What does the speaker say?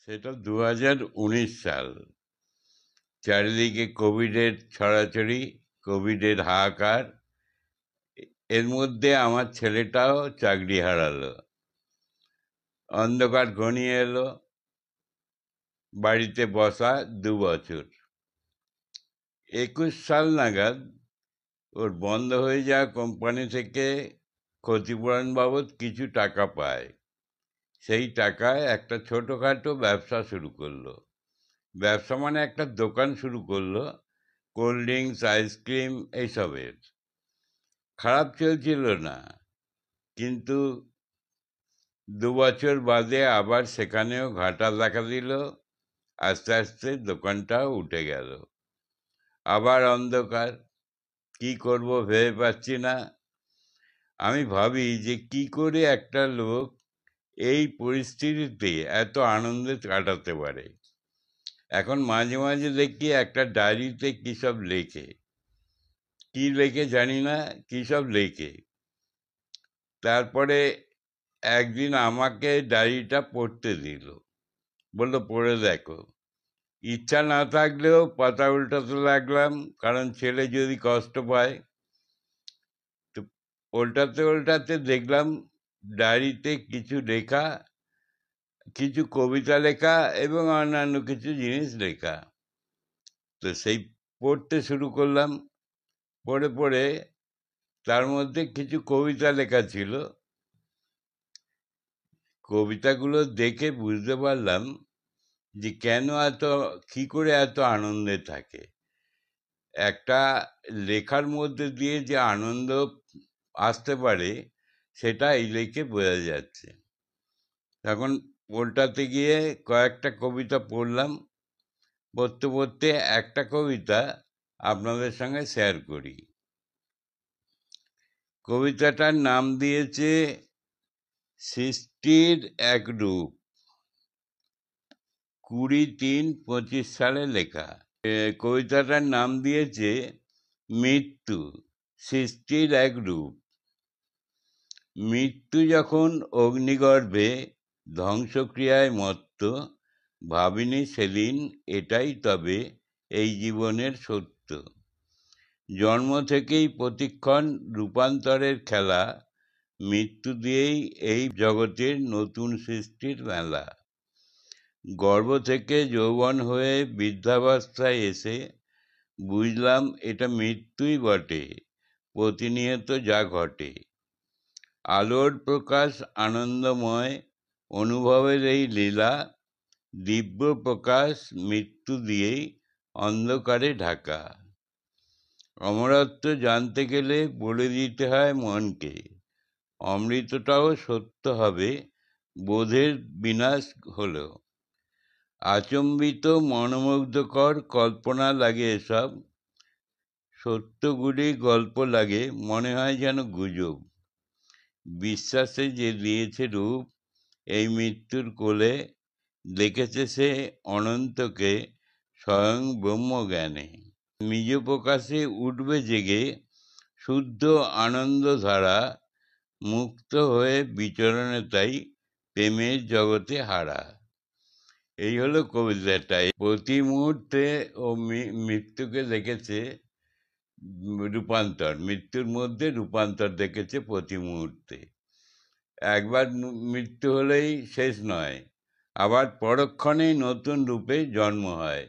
সেটা 2019 সাল। চারিদিকে কোভিডের ছড়াছড়ি, কোভিডের হাহাকার। এর মধ্যে আমার ছেলেটাও চাকরি হারালো। অন্ধকার ঘনিয়ে এলো। বাড়িতে বসা 2 বছর। 21 সাল নাগাদ ওর বন্ধ হয়ে যাওয়া কোম্পানি থেকে ক্ষতিপূরণ বাবদ কিছু টাকা পায়। সেই টাকায় একটা ছোটোখাটো ব্যবসা শুরু করলো। ব্যবসা মানে একটা দোকান শুরু করলো, কোল্ড ড্রিঙ্কস, আইসক্রিম এইসবের। খারাপ চলছিল না, কিন্তু 2 বছর বাদে আবার সেখানেও ঘাটা দেখা দিল। আস্তে আস্তে দোকানটাও উঠে গেল। আবার অন্ধকার। কি করব ভেবে পাচ্ছি না। আমি ভাবি যে কি করে একটা লোক এই পরিস্থিতিতে এত আনন্দে কাটাতে পারে। এখন মাঝে মাঝে দেখি একটা ডায়েরিতে কী সব লেখে, কি লেখে জানি না, কী সব লেখে। তারপরে একদিন আমাকে ডায়েরিটা পড়তে দিল, বললো পড়ে দেখো। ইচ্ছা না থাকলেও পাতা উল্টাতে লাগলাম, কারণ ছেলে যদি কষ্ট পায়। তো উল্টাতে উল্টাতে দেখলাম ডায়েরিতে কিছু লেখা, কিছু কবিতা লেখা এবং অন্যান্য কিছু জিনিস লেখা। তো সেই পড়তে শুরু করলাম। পড়ে পড়ে তার মধ্যে কিছু কবিতা লেখা ছিল। কবিতাগুলো দেখে বুঝতে পারলাম যে কেন এত, কী করে এত আনন্দে থাকে। একটা লেখার মধ্যে দিয়ে যে আনন্দ আসতে পারে, সেটা এই লেখে বোঝা যাচ্ছে। তখন উল্টাতে গিয়ে কয়েকটা কবিতা পড়লাম। পড়তে পড়তে একটা কবিতা আপনাদের সঙ্গে শেয়ার করি। কবিতাটার নাম দিয়েছে সৃষ্টির এক রূপ। 20-3-25 সালে লেখা। কবিতাটার নাম দিয়েছে মৃত্যু, সৃষ্টির এক রূপ। মৃত্যু যখন অগ্নিগর্ভে ধ্বংসক্রিয়ায় মত্ত, ভাবিনি সেদিন এটাই তবে এই জীবনের সত্য। জন্ম থেকেই প্রতিক্ষণ রূপান্তরের খেলা, মৃত্যু দিয়েই এই জগতের নতুন সৃষ্টির মেলা। গর্ভ থেকে যৌবন হয়ে বৃদ্ধাবস্থায় এসে বুঝলাম এটা মৃত্যুই বটে, প্রতিনিয়ত যা ঘটে। আলোর প্রকাশ আনন্দময়, অনুভবের এই লীলা, দিব্য প্রকাশ মৃত্যু দিয়েই অন্ধকারে ঢাকা। অমরত্ব জানতে গেলে বলে দিতে হয় মনকে, অমৃতটাও সত্য হবে বোধের বিনাশ হলো। আচম্বিত মনোমুগ্ধকর কল্পনা লাগে এসব, সত্যগুলি গল্প লাগে মনে হয় যেন গুজব। বিশ্বাসে যে দিয়েছে রূপ এই মৃত্যুর কোলে, দেখেছে সে অনন্তকে স্বয়ং ব্রহ্মজ্ঞানে। নিজ প্রকাশে উঠবে জেগে শুদ্ধ আনন্দধারা, মুক্ত হয়ে বিচরণে তাই প্রেমের জগতে হারা। এই হলো কবিতাটাই। প্রতি মুহূর্তে ও মৃত্যুকে দেখেছে রূপান্তর, মৃত্যুর মধ্যে রূপান্তর দেখেছে প্রতি মুহূর্তে। একবার মৃত্যু হলেই শেষ নয়, আবার পরক্ষণেই নতুন রূপে জন্ম হয়।